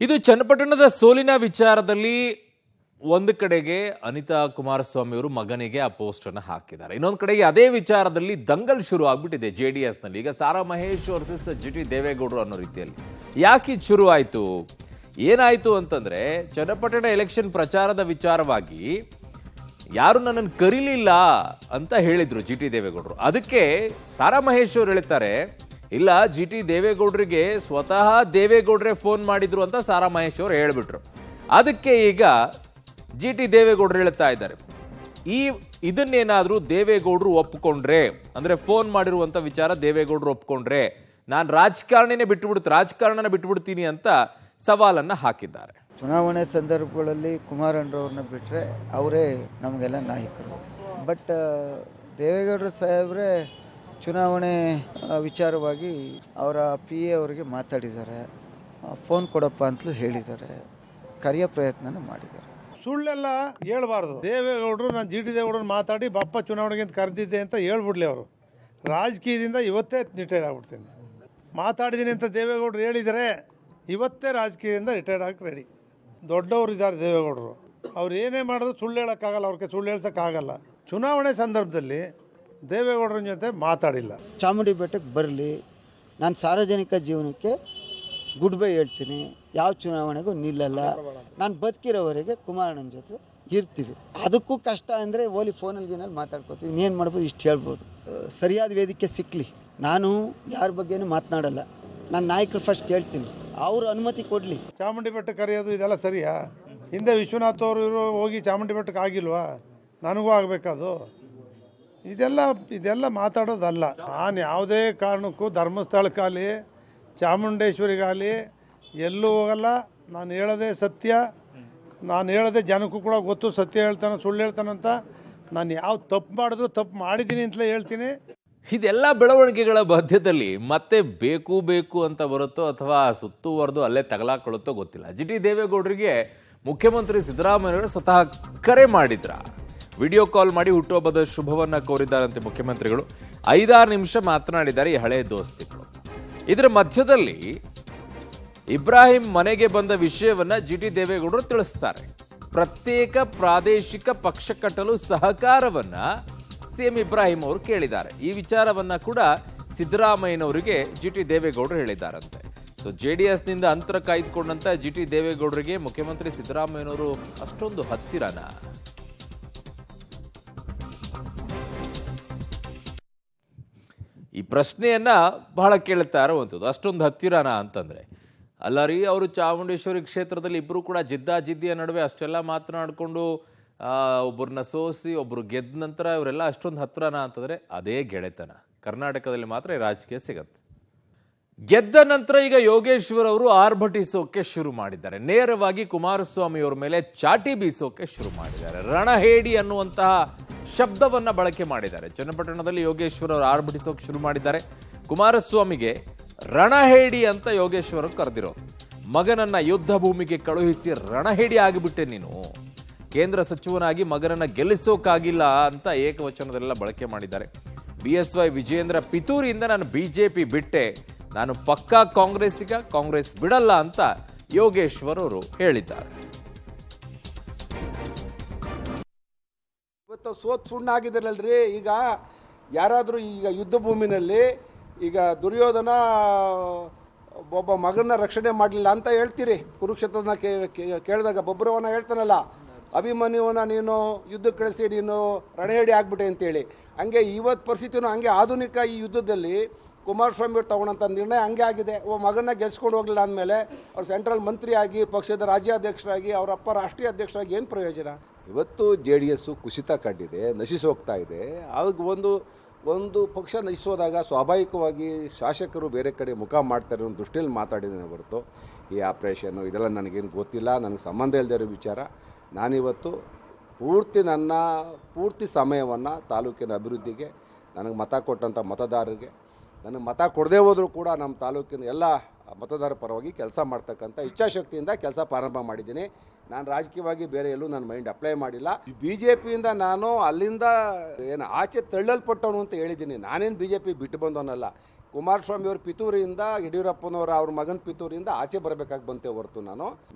ಇದು ಚನ್ನಪಟ್ಟಣದ ಸೋಲಿನ ವಿಚಾರದಲ್ಲಿ ಒಂದು ಕಡೆಗೆ ಅನಿತಾ ಕುಮಾರಸ್ವಾಮಿ ಅವರು ಮಗನಿಗೆ ಆ ಪೋಸ್ಟ್ ಅನ್ನು ಹಾಕಿದ್ದಾರೆ. ಇನ್ನೊಂದು ಕಡೆಗೆ ಅದೇ ವಿಚಾರದಲ್ಲಿ ದಂಗಲ್ ಶುರು ಆಗ್ಬಿಟ್ಟಿದೆ ಜೆಡಿಎಸ್ ನಲ್ಲಿ. ಈಗ ಸಾರಾ ಮಹೇಶ್ ವರ್ಸಸ್ ಜಿಟಿ ದೇವೇಗೌಡರು ಅನ್ನೋ ರೀತಿಯಲ್ಲಿ ಯಾಕೆ ಇದು ಶುರು ಆಯ್ತು, ಏನಾಯ್ತು ಅಂತಂದ್ರೆ ಚನ್ನಪಟ್ಟಣ ಎಲೆಕ್ಷನ್ ಪ್ರಚಾರದ ವಿಚಾರವಾಗಿ ಯಾರು ನನ್ನನ್ನು ಕರೀಲಿಲ್ಲ ಅಂತ ಹೇಳಿದ್ರು ಜಿಟಿ ದೇವೇಗೌಡರು. ಅದಕ್ಕೆ ಸಾರಾ ಮಹೇಶ್ ಅವರು ಹೇಳ್ತಾರೆ, ಇಲ್ಲ ಜಿಟಿ ದೇವೇಗೌಡರಿಗೆ ಸ್ವತಃ ದೇವೇಗೌಡರೇ ಫೋನ್ ಮಾಡಿದ್ರು ಅಂತ ಸಾರಾ ಮಹೇಶ್ ಅವರು ಹೇಳ್ಬಿಟ್ರು. ಅದಕ್ಕೆ ಈಗ ಜಿಟಿ ದೇವೇಗೌಡರು ಹೇಳ್ತಾ ಇದ್ದಾರೆ, ಇದನ್ನೇನಾದ್ರೂ ದೇವೇಗೌಡರು ಒಪ್ಕೊಂಡ್ರೆ, ಅಂದ್ರೆ ಫೋನ್ ಮಾಡಿರುವಂತ ವಿಚಾರ ದೇವೇಗೌಡರು ಒಪ್ಕೊಂಡ್ರೆ ನಾನು ರಾಜಕಾರಣನ ಬಿಟ್ಟುಬಿಡ್ತೀನಿ ಅಂತ ಸವಾಲನ್ನ ಹಾಕಿದ್ದಾರೆ. ಚುನಾವಣೆ ಸಂದರ್ಭಗಳಲ್ಲಿ ಕುಮಾರಣ್ಣವ್ರನ್ನ ಬಿಟ್ಟರೆ ಅವರೇ ನಮಗೆಲ್ಲ ನಾಯಕರು. ಬಟ್ ದೇವೇಗೌಡರು ಸಾಹೇಬ್ರೆ ಚುನಾವಣೆ ವಿಚಾರವಾಗಿ ಅವರ ಪಿ ಎ ಅವರಿಗೆ ಮಾತಾಡಿದ್ದಾರೆ, ಫೋನ್ ಕೊಡಪ್ಪ ಅಂತಲೂ ಹೇಳಿದ್ದಾರೆ, ಕರೆಯೋ ಪ್ರಯತ್ನ ಮಾಡಿದ್ದಾರೆ. ಸುಳ್ಳೆಲ್ಲ ಹೇಳ್ಬಾರ್ದು. ದೇವೇಗೌಡರು ನಾನು ಜಿ ಟಿ ದೇವೇಗೌಡರು ಮಾತಾಡಿ ಬಪ್ಪ ಚುನಾವಣೆಗೆ ಅಂತ ಕರೆದಿದ್ದೆ ಅಂತ ಹೇಳ್ಬಿಡ್ಲಿ. ಅವರು ರಾಜಕೀಯದಿಂದ ಇವತ್ತೇ ರಿಟೈರ್ಡ್ ಆಗ್ಬಿಡ್ತೀನಿ. ಮಾತಾಡಿದ್ದೀನಿ ಅಂತ ದೇವೇಗೌಡರು ಹೇಳಿದರೆ ಇವತ್ತೇ ರಾಜಕೀಯದಿಂದ ರಿಟೈರ್ಡ್ ಆಗಿ ರೆಡಿ. ದೊಡ್ಡವರು ಇದ್ದಾರೆ ದೇವೇಗೌಡರು, ಅವ್ರು ಏನೇ ಮಾಡೋದು ಸುಳ್ಳು ಹೇಳೋಕ್ಕಾಗಲ್ಲ, ಅವ್ರಿಗೆ ಸುಳ್ಳು ಹೇಳ್ಸೋಕ್ಕಾಗಲ್ಲ. ಚುನಾವಣೆ ಸಂದರ್ಭದಲ್ಲಿ ದೇವೇಗೌಡರ ಜೊತೆ ಮಾತಾಡಿಲ್ಲ. ಚಾಮುಂಡಿ ಬೆಟ್ಟಕ್ಕೆ ಬರಲಿ, ನಾನು ಸಾರ್ವಜನಿಕ ಜೀವನಕ್ಕೆ ಗುಡ್ ಬೈ ಹೇಳ್ತೀನಿ, ಯಾವ ಚುನಾವಣೆಗೂ ನಿಲ್ಲಲ್ಲ, ನಾನು ಬದುಕಿರೋವರೆಗೆ ಕುಮಾರಣ್ಣನ ಜೊತೆ ಇರ್ತೀವಿ. ಅದಕ್ಕೂ ಕಷ್ಟ ಅಂದರೆ ಓಲಿ ಫೋನಲ್ಲಿ ಮಾತಾಡ್ಕೋತೀವಿ, ಇನ್ನೇನು ಮಾಡ್ಬೋದು, ಇಷ್ಟು ಹೇಳ್ಬೋದು. ಸರಿಯಾದ ವೇದಿಕೆ ಸಿಕ್ಕಲಿ, ನಾನು ಯಾರ ಬಗ್ಗೆನೂ ಮಾತನಾಡಲ್ಲ, ನಾನು ನಾಯಕರು ಫಸ್ಟ್ ಕೇಳ್ತೀನಿ, ಅವರು ಅನುಮತಿ ಕೊಡಲಿ. ಚಾಮುಂಡಿ ಬೆಟ್ಟಕ್ಕೆ ಕರೆಯೋದು ಇದೆಲ್ಲ ಸರಿಯಾ? ಹಿಂದೆ ವಿಶ್ವನಾಥ್ ಅವರು ಇವರು ಹೋಗಿ ಚಾಮುಂಡಿ ಬೆಟ್ಟಕ್ಕೆ ಆಗಿಲ್ವಾ? ನನಗೂ ಆಗಬೇಕದು. ಇದೆಲ್ಲ ಮಾತಾಡೋದಲ್ಲ. ನಾನು ಯಾವುದೇ ಕಾರಣಕ್ಕೂ ಧರ್ಮಸ್ಥಳಕ್ಕಾಗಲಿ ಚಾಮುಂಡೇಶ್ವರಿಗಾಗಲಿ ಎಲ್ಲೂ ಹೋಗಲ್ಲ. ನಾನು ಹೇಳೋದೇ ಸತ್ಯ, ನಾನು ಹೇಳೋದೇ ಜನಕ್ಕೂ ಕೂಡ ಗೊತ್ತು, ಸತ್ಯ ಹೇಳ್ತಾನೆ ಸುಳ್ಳು ಹೇಳ್ತಾನಂತ. ನಾನು ಯಾವ ತಪ್ಪು ಮಾಡಿದ್ರು ತಪ್ಪು ಮಾಡಿದ್ದೀನಿ ಅಂತಲೇ ಹೇಳ್ತೀನಿ. ಇದೆಲ್ಲ ಬೆಳವಣಿಗೆಗಳ ಮಧ್ಯದಲ್ಲಿ ಮತ್ತೆ ಬೇಕು ಅಂತ ಬರುತ್ತೋ ಅಥವಾ ಸುತ್ತುವರೆದು ಅಲ್ಲೇ ತಗಲಾಕೊಳ್ಳುತ್ತೋ ಗೊತ್ತಿಲ್ಲ. ಜಿ ಟಿ ದೇವೇಗೌಡರಿಗೆ ಮುಖ್ಯಮಂತ್ರಿ ಸಿದ್ದರಾಮಯ್ಯವರು ಸ್ವತಃ ಕರೆ ಮಾಡಿದ್ರ, ವಿಡಿಯೋ ಕಾಲ್ ಮಾಡಿ ಹುಟ್ಟುಹಬ್ಬದ ಶುಭವನ್ನ ಕೋರಿದ್ದಾರಂತೆ ಮುಖ್ಯಮಂತ್ರಿಗಳು. 5-6 ನಿಮಿಷ ಮಾತನಾಡಿದ್ದಾರೆ ಈ ಹಳೆಯ ದೋಸ್ತಿಗಳು. ಇದರ ಮಧ್ಯದಲ್ಲಿ ಇಬ್ರಾಹಿಂ ಮನೆಗೆ ಬಂದ ವಿಷಯವನ್ನ ಜಿ ಟಿ ದೇವೇಗೌಡರು ತಿಳಿಸ್ತಾರೆ. ಪ್ರತ್ಯೇಕ ಪ್ರಾದೇಶಿಕ ಪಕ್ಷ ಕಟ್ಟಲು ಸಹಕಾರವನ್ನ ಸಿಎಂ ಇಬ್ರಾಹಿಂ ಅವರು ಕೇಳಿದ್ದಾರೆ. ಈ ವಿಚಾರವನ್ನ ಕೂಡ ಸಿದ್ದರಾಮಯ್ಯನವರಿಗೆ ಜಿ ಟಿ ದೇವೇಗೌಡರು ಹೇಳಿದ್ದಾರಂತೆ. ಸೊ ಜೆಡಿಎಸ್ ನಿಂದ ಅಂತರ ಕಾಯ್ದುಕೊಂಡಂತ ಜಿ ಟಿ ದೇವೇಗೌಡರಿಗೆ ಮುಖ್ಯಮಂತ್ರಿ ಸಿದ್ದರಾಮಯ್ಯನವರು ಅಷ್ಟೊಂದು ಹತ್ತಿರನ? ಈ ಪ್ರಶ್ನೆಯನ್ನ ಬಹಳ ಕೇಳ್ತಾ ಇರುವಂಥದ್ದು, ಅಷ್ಟೊಂದು ಹತ್ತಿರನ ಅಂತಂದ್ರೆ. ಅಲ್ಲ ರೀ, ಅವರು ಚಾಮುಂಡೇಶ್ವರಿ ಕ್ಷೇತ್ರದಲ್ಲಿ ಇಬ್ಬರು ಕೂಡ ಜಿದ್ದಿಯ ನಡುವೆ ಅಷ್ಟೆಲ್ಲ ಮಾತನಾಡಿಕೊಂಡು ಒಬ್ಬರನ್ನ ಸೋಸಿ ಒಬ್ರು ಗೆದ್ದ ನಂತರ ಇವರೆಲ್ಲ ಅಷ್ಟೊಂದು ಹತ್ರನ ಅಂತಂದ್ರೆ ಅದೇ ಗೆಳೆತನ. ಕರ್ನಾಟಕದಲ್ಲಿ ಮಾತ್ರ ಈ ರಾಜಕೀಯ ಸಿಗತ್ತೆ. ಗೆದ್ದ ನಂತರ ಈಗ ಯೋಗೇಶ್ವರ್ ಅವರು ಆರ್ಭಟಿಸೋಕೆ ಶುರು ಮಾಡಿದ್ದಾರೆ. ನೇರವಾಗಿ ಕುಮಾರಸ್ವಾಮಿ ಅವರ ಮೇಲೆ ಚಾಟಿ ಬೀಸೋಕೆ ಶುರು ಮಾಡಿದ್ದಾರೆ. ರಣಹೇಡಿ ಅನ್ನುವಂತಹ ಶಬ್ದವನ್ನ ಬಳಕೆ ಮಾಡಿದ್ದಾರೆ. ಚನ್ನಪಟ್ಟಣದಲ್ಲಿ ಯೋಗೇಶ್ವರ್ ಅವರು ಆರ್ಭಟಿಸೋಕೆ ಶುರು ಮಾಡಿದ್ದಾರೆ. ಕುಮಾರಸ್ವಾಮಿಗೆ ರಣಹೇಡಿ ಅಂತ ಯೋಗೇಶ್ವರ್ ಕರೆದಿರೋದು. ಮಗನನ್ನ ಯುದ್ಧ ಭೂಮಿಗೆ ಕಳುಹಿಸಿ ರಣಹೇಡಿ ಆಗಿಬಿಟ್ಟೆ ನೀನು, ಕೇಂದ್ರ ಸಚಿವನಾಗಿ ಮಗನನ್ನ ಗೆಲ್ಲಿಸೋಕಾಗಿಲ್ಲ ಅಂತ ಏಕವಚನದಲ್ಲೆಲ್ಲ ಬಳಕೆ ಮಾಡಿದ್ದಾರೆ. BSY ವಿಜೇಂದ್ರ ಪಿತೂರಿಯಿಂದ ನಾನು ಬಿಜೆಪಿ ಬಿಟ್ಟೆ, ನಾನು ಪಕ್ಕಾ ಕಾಂಗ್ರೆಸ್ಸಿಗ, ಕಾಂಗ್ರೆಸ್ ಬಿಡಲ್ಲ ಅಂತ ಯೋಗೇಶ್ವರ್ ಅವರು ಹೇಳಿದ್ದಾರೆ. ಇವತ್ತು ಸೋತ್ ಸುಣ್ಣಾಗಿದ್ದಾರಲ್ರಿ. ಈಗ ಯಾರಾದರೂ ಈಗ ಯುದ್ಧ ಭೂಮಿನಲ್ಲಿ ಈಗ ದುರ್ಯೋಧನ ಒಬ್ಬ ಮಗನ ರಕ್ಷಣೆ ಮಾಡಲಿಲ್ಲ ಅಂತ ಹೇಳ್ತೀರಿ. ಕುರುಕ್ಷೇತ್ರನ ಕೇಳಿದಾಗ ಬೊಬ್ಬರವನ ಹೇಳ್ತಾನಲ್ಲ, ಅಭಿಮನ್ಯುವನ ನೀನು ಯುದ್ಧಕ್ಕೆ ಕಳಿಸಿ ನೀನು ರಣಹೇಡಿ ಆಗ್ಬಿಟ್ಟೆ ಅಂತೇಳಿ. ಹಂಗೆ ಇವತ್ತು ಪರಿಸ್ಥಿತಿನೂ ಹಂಗೆ ಆಧುನಿಕ ಈ ಯುದ್ಧದಲ್ಲಿ ಕುಮಾರಸ್ವಾಮಿ ಅವರು ತಗೊಂಡಂಥ ನಿರ್ಣಯ ಹಂಗೆ ಆಗಿದೆ. ಒಬ್ಬ ಮಗನ ಗೆಲ್ಸ್ಕೊಂಡು ಹೋಗಲಿಲ್ಲ ಅಂದಮೇಲೆ ಅವ್ರು ಸೆಂಟ್ರಲ್ ಮಂತ್ರಿಯಾಗಿ ಪಕ್ಷದ ರಾಜ್ಯಾಧ್ಯಕ್ಷರಾಗಿ ಅವರಪ್ಪ ರಾಷ್ಟ್ರೀಯ ಅಧ್ಯಕ್ಷರಾಗಿ ಏನು ಪ್ರಯೋಜನ? ಇವತ್ತು JDS ಕುಸಿತ ಕಂಡಿದೆ, ನಶಿಸಿ ಹೋಗ್ತಾ ಇದೆ. ಆಗ ಒಂದು ಪಕ್ಷ ನಶಿಸೋದಾಗ ಸ್ವಾಭಾವಿಕವಾಗಿ ಶಾಸಕರು ಬೇರೆ ಕಡೆ ಮುಖ ಮಾಡ್ತಾರೆ ಅನ್ನೋ ದೃಷ್ಟಿಯಲ್ಲಿ ಮಾತಾಡಿದ್ದೇನೆ ಹೊರತು ಈ ಆಪ್ರೇಷನ್ನು ಇದೆಲ್ಲ ನನಗೇನು ಗೊತ್ತಿಲ್ಲ, ನನಗೆ ಸಂಬಂಧ ಇಲ್ಲದೆ ಇರೋ ವಿಚಾರ. ನಾನಿವತ್ತು ಪೂರ್ತಿ ಸಮಯವನ್ನು ತಾಲೂಕಿನ ಅಭಿವೃದ್ಧಿಗೆ, ನನಗೆ ಮತ ಕೊಟ್ಟಂಥ ಮತದಾರರಿಗೆ, ನನಗೆ ಮತ ಕೊಡದೇ ಹೋದರೂ ಕೂಡ ನಮ್ಮ ತಾಲೂಕಿನ ಎಲ್ಲ ಮತದಾರ ಪರವಾಗಿ ಕೆಲಸ ಮಾಡ್ತಕ್ಕಂಥ ಇಚ್ಛಾಶಕ್ತಿಯಿಂದ ಕೆಲಸ ಪ್ರಾರಂಭ ಮಾಡಿದ್ದೀನಿ. ನಾನು ರಾಜಕೀಯವಾಗಿ ಬೇರೆ ಎಲ್ಲೂ ನನ್ನ ಮೈಂಡ್ ಅಪ್ಲೈ ಮಾಡಿಲ್ಲ. BJPಯಿಂದ ನಾನು ಅಲ್ಲಿಂದ ಏನು ಆಚೆ ತಳ್ಳಲ್ಪಟ್ಟವನು ಅಂತ ಹೇಳಿದ್ದೀನಿ. ನಾನೇನು BJP ಬಿಟ್ಟು ಬಂದವನಲ್ಲ. ಕುಮಾರಸ್ವಾಮಿ ಅವ್ರ ಪಿತೂರಿಯಿಂದ ಯಡಿಯೂರಪ್ಪನವರ ಅವ್ರ ಮಗನ ಪಿತೂರಿಯಿಂದ ಆಚೆ ಬರಬೇಕಾಗಿ ಬಂತೆ ಹೊರತು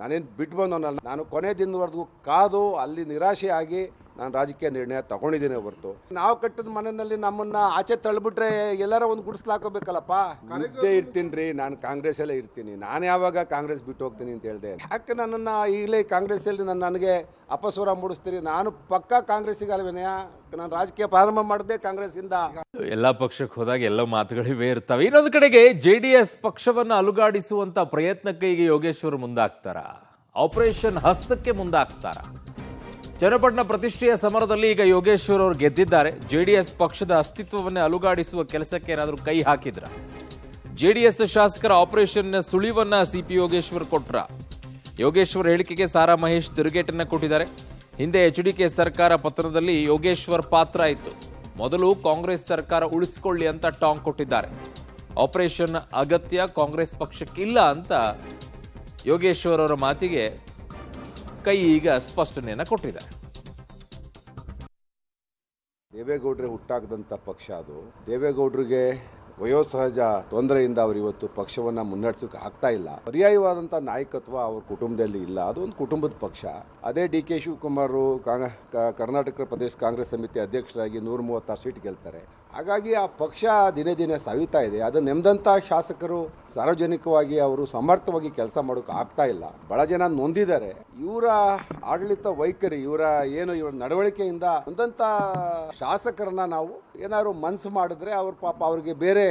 ನಾನೇನು ಬಿಟ್ಟು ಬಂದವನಲ್ಲ. ನಾನು ಕೊನೆ ದಿನದವರೆಗೂ ಕಾದು ಅಲ್ಲಿ ನಿರಾಶೆಯಾಗಿ ನಾನು ರಾಜಕೀಯ ನಿರ್ಣಯ ತಗೊಂಡಿದ್ದೀನಿ ಹೊರತು ನಾವು ಕಟ್ಟಿದ ಮನೆಯಲ್ಲಿ ನಮ್ಮನ್ನ ಆಚೆ ತಳ್ಳಿಬಿಟ್ರೆ ಎಲ್ಲಾರ ಒಂದು ಗುಡಿಸ್ಲಾಕೋಬೇಕಲ್ಲಪ್ಪ. ಇದ್ದೇ ಇರ್ತೀನಿ ರೀ, ನಾನು ಕಾಂಗ್ರೆಸ್ಸಲ್ಲೇ ಇರ್ತೀನಿ. ನಾನು ಯಾವಾಗ ಕಾಂಗ್ರೆಸ್ ಬಿಟ್ಟು ಹೋಗ್ತೀನಿ ಅಂತ ಹೇಳಿದೆ. ಯಾಕೆ ನನ್ನನ್ನು ಈಗಲೇ ಕಾಂಗ್ರೆಸ್ಸಲ್ಲಿ ನನಗೆ ಅಪಸ್ವರ ಮೂಡಿಸ್ತೀರಿ? ನಾನು ಪಕ್ಕಾ ಕಾಂಗ್ರೆಸ್ಸಿಗೆ ಅಲ್ವೇನೆಯಾ? ನಾನು ರಾಜಕೀಯ ಪ್ರಾರಂಭ ಮಾಡಿದೆ ಕಾಂಗ್ರೆಸ್ಸಿಂದ. ಎಲ್ಲ ಪಕ್ಷಕ್ಕೆ ಹೋದಾಗ ಎಲ್ಲ ಮಾತುಗಳಿವೆ ಇರ್ತವೆ. ಇನ್ನೊಂದು ಕಡೆಗೆ JDS ಪಕ್ಷವನ್ನು ಅಲುಗಾಡಿಸುವಂತ ಪ್ರಯತ್ನಕ್ಕೆ ಈಗ ಯೋಗೇಶ್ವರ್ ಮುಂದಾಗ್ತಾರ? ಆಪರೇಷನ್ ಹಸ್ತಕ್ಕೆ ಮುಂದಾಗ್ತಾರ? ಚನ್ನಪಟ್ಟಣ ಪ್ರತಿಷ್ಠೆಯ ಸಮರದಲ್ಲಿ ಈಗ ಯೋಗೇಶ್ವರ್ ಅವರು ಗೆದ್ದಿದ್ದಾರೆ. JDS ಪಕ್ಷದ ಅಸ್ತಿತ್ವವನ್ನೇ ಅಲುಗಾಡಿಸುವ ಕೆಲಸಕ್ಕೆ ಏನಾದರೂ ಕೈ ಹಾಕಿದ್ರ? JDS ಶಾಸಕರ ಆಪರೇಷನ್ ಸುಳಿವನ್ನ CP ಯೋಗೇಶ್ವರ್ ಕೊಟ್ರ? ಯೋಗೇಶ್ವರ್ ಹೇಳಿಕೆಗೆ ಸಾರಾ ಮಹೇಶ್ ತಿರುಗೇಟನ್ನ ಕೊಟ್ಟಿದ್ದಾರೆ. ಹಿಂದೆ HDK ಸರ್ಕಾರ ಪತ್ರದಲ್ಲಿ ಯೋಗೇಶ್ವರ್ ಪಾತ್ರ ಇತ್ತು. ಮೊದಲು ಕಾಂಗ್ರೆಸ್ ಸರ್ಕಾರ ಉಳಿಸಿಕೊಳ್ಳಿ ಅಂತ ಟಾಂಗ್ ಕೊಟ್ಟಿದ್ದಾರೆ. ಆಪರೇಷನ್ ಅಗತ್ಯ ಕಾಂಗ್ರೆಸ್ ಪಕ್ಷಕ್ಕಿಲ್ಲ ಅಂತ ಯೋಗೇಶ್ವರ್ ಅವರ ಮಾತಿಗೆ ಕೈ ಈಗ ಸ್ಪಷ್ಟನೆಯನ್ನ ಕೊಟ್ಟಿದ್ದಾರೆ. ದೇವೇಗೌಡರೇ ಹುಟ್ಟಾಕದಂಥ ಪಕ್ಷ ಅದು. ದೇವೇಗೌಡರಿಗೆ ವಯೋಸಹಜ ತೊಂದರೆಯಿಂದ ಅವರು ಇವತ್ತು ಪಕ್ಷವನ್ನು ಮುನ್ನಡೆಸೋಕೆ ಆಗ್ತಾ ಇಲ್ಲ. ಪರ್ಯಾಯವಾದಂಥ ನಾಯಕತ್ವ ಅವ್ರ ಕುಟುಂಬದಲ್ಲಿ ಇಲ್ಲ. ಅದೊಂದು ಕುಟುಂಬದ ಪಕ್ಷ. ಅದೇ DK ಶಿವಕುಮಾರ್ ಕರ್ನಾಟಕ ಪ್ರದೇಶ ಕಾಂಗ್ರೆಸ್ ಸಮಿತಿ ಅಧ್ಯಕ್ಷರಾಗಿ 136 ಸೀಟ್ ಗೆಲ್ತಾರೆ. ಹಾಗಾಗಿ ಆ ಪಕ್ಷ ದಿನೇ ದಿನೇ ಸವಿತಾ ಇದೆ. ಅದು ನೆಮ್ಮದಂಥ ಶಾಸಕರು ಸಾರ್ವಜನಿಕವಾಗಿ ಅವರು ಸಮರ್ಥವಾಗಿ ಕೆಲಸ ಮಾಡೋಕೆ ಆಗ್ತಾ ಇಲ್ಲ. ಬಹಳ ಜನ ನೊಂದಿದ್ದಾರೆ. ಇವರ ಆಡಳಿತ ವೈಖರಿ, ಇವರ ನಡವಳಿಕೆಯಿಂದ ನೊಂದಂಥ ಶಾಸಕರನ್ನ ನಾವು ಏನಾದ್ರು ಮನಸ್ಸು ಮಾಡಿದ್ರೆ ಅವ್ರ ಪಾಪ ಅವ್ರಿಗೆ ಬೇರೆ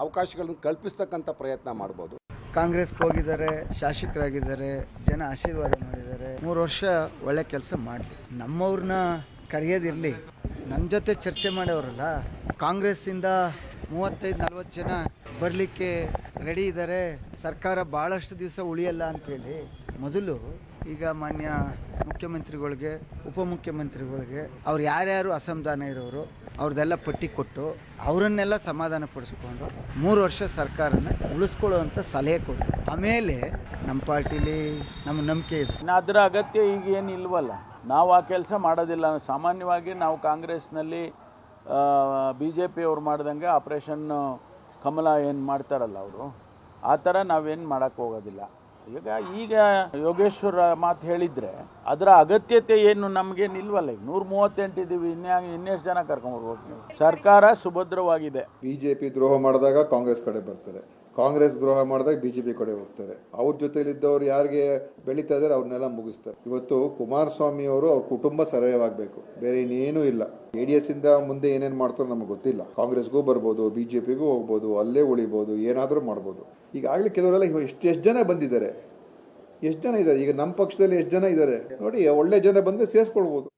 ಅವಕಾಶಗಳನ್ನು ಕಲ್ಪಿಸ್ತಕ್ಕಂಥ ಪ್ರಯತ್ನ ಮಾಡ್ಬೋದು. ಕಾಂಗ್ರೆಸ್ಗೆ ಹೋಗಿದ್ದಾರೆ, ಶಾಸಕರಾಗಿದ್ದಾರೆ, ಜನ ಆಶೀರ್ವಾದ ಮಾಡಿದ್ದಾರೆ. 3 ವರ್ಷ ಒಳ್ಳೆ ಕೆಲಸ ಮಾಡಲಿ. ನಮ್ಮವ್ರನ್ನ ಕರೆಯೋದಿರಲಿ. ನನ್ನ ಜೊತೆ ಚರ್ಚೆ ಮಾಡೋರಲ್ಲ, ಕಾಂಗ್ರೆಸ್ಸಿಂದ 35-40 ಜನ ಬರಲಿಕ್ಕೆ ರೆಡಿ ಇದ್ದಾರೆ. ಸರ್ಕಾರ ಭಾಳಷ್ಟು ದಿವಸ ಉಳಿಯಲ್ಲ ಅಂಥೇಳಿ ಮೊದಲು ಈಗ ಮಾನ್ಯ ಮುಖ್ಯಮಂತ್ರಿಗಳಿಗೆ, ಉಪಮುಖ್ಯಮಂತ್ರಿಗಳಿಗೆ ಅವ್ರು ಯಾರ್ಯಾರು ಅಸಮಾಧಾನ ಇರೋರು ಅವ್ರದ್ದೆಲ್ಲ ಪಟ್ಟಿ ಕೊಟ್ಟು ಅವರನ್ನೆಲ್ಲ ಸಮಾಧಾನ ಪಡಿಸ್ಕೊಂಡು 3 ವರ್ಷ ಸರ್ಕಾರನ ಉಳಿಸ್ಕೊಳ್ಳುವಂಥ ಸಲಹೆ ಕೊಟ್ಟು ಆಮೇಲೆ ನಮ್ಮ ಪಾರ್ಟಿಲಿ ನಮ್ಮ ನಂಬಿಕೆ ಇದೆ. ಅದರ ಅಗತ್ಯ ಈಗ ಏನು ಇಲ್ವಲ್ಲ. ನಾವು ಆ ಕೆಲಸ ಮಾಡೋದಿಲ್ಲ. ಸಾಮಾನ್ಯವಾಗಿ ನಾವು ಕಾಂಗ್ರೆಸ್ನಲ್ಲಿ BJP ಅವ್ರು ಮಾಡ್ದಂಗೆ ಆಪರೇಷನ್ ಕಮಲ ಏನು ಮಾಡ್ತಾರಲ್ಲ ಅವರು, ಆ ಥರ ನಾವೇನು ಮಾಡೋಕ್ಕೆ ಹೋಗೋದಿಲ್ಲ. ಈಗ ಯೋಗೇಶ್ವರ ಮಾತು ಹೇಳಿದರೆ ಅದರ ಅಗತ್ಯತೆ ಏನು ನಮಗೇನು ಇಲ್ವಲ್ಲ. ಈಗ 138 ಇದ್ದೀವಿ, ಇನ್ನೆಷ್ಟು ಜನ ಕರ್ಕೊಂಬರ್ಬೇಕು ನೀವು? ಸರ್ಕಾರ ಸುಭದ್ರವಾಗಿದೆ. BJP ದ್ರೋಹ ಮಾಡಿದಾಗ ಕಾಂಗ್ರೆಸ್ ಕಡೆ ಬರ್ತಾರೆ, ಕಾಂಗ್ರೆಸ್ ದ್ರೋಹ ಮಾಡಿದಾಗ BJP ಕಡೆ ಹೋಗ್ತಾರೆ. ಅವ್ರ ಜೊತೆಲಿದ್ದವ್ರು ಯಾರಿಗೆ ಬೆಳೀತಾ ಇದ್ದಾರೆ ಅವ್ರನ್ನೆಲ್ಲ ಮುಗಿಸ್ತಾರೆ. ಇವತ್ತು ಕುಮಾರಸ್ವಾಮಿ ಅವರು ಅವ್ರ ಕುಟುಂಬ ಸರ್ವೈವ್ ಬೇರೆ ಇನ್ನೇನೂ ಇಲ್ಲ. JDS ಇಂದ ಮುಂದೆ ಏನೇನು ಮಾಡ್ತಾರೋ ನಮಗೆ ಗೊತ್ತಿಲ್ಲ. ಕಾಂಗ್ರೆಸ್ಗೂ ಬರ್ಬೋದು, BJPಗೂ ಹೋಗ್ಬೋದು, ಅಲ್ಲೇ ಉಳಿಬೋದು, ಏನಾದರೂ ಮಾಡ್ಬೋದು. ಈಗಾಗಲೇ ಕೆಲವರೆಲ್ಲ ಎಷ್ಟು ಜನ ಬಂದಿದ್ದಾರೆ, ಎಷ್ಟು ಜನ ಇದ್ದಾರೆ. ಈಗ ನಮ್ಮ ಪಕ್ಷದಲ್ಲಿ ಎಷ್ಟು ಜನ ಇದ್ದಾರೆ ನೋಡಿ, ಒಳ್ಳೆ ಜನ ಬಂದರೆ ಸೇರಿಸ್ಕೊಳ್ಬೋದು.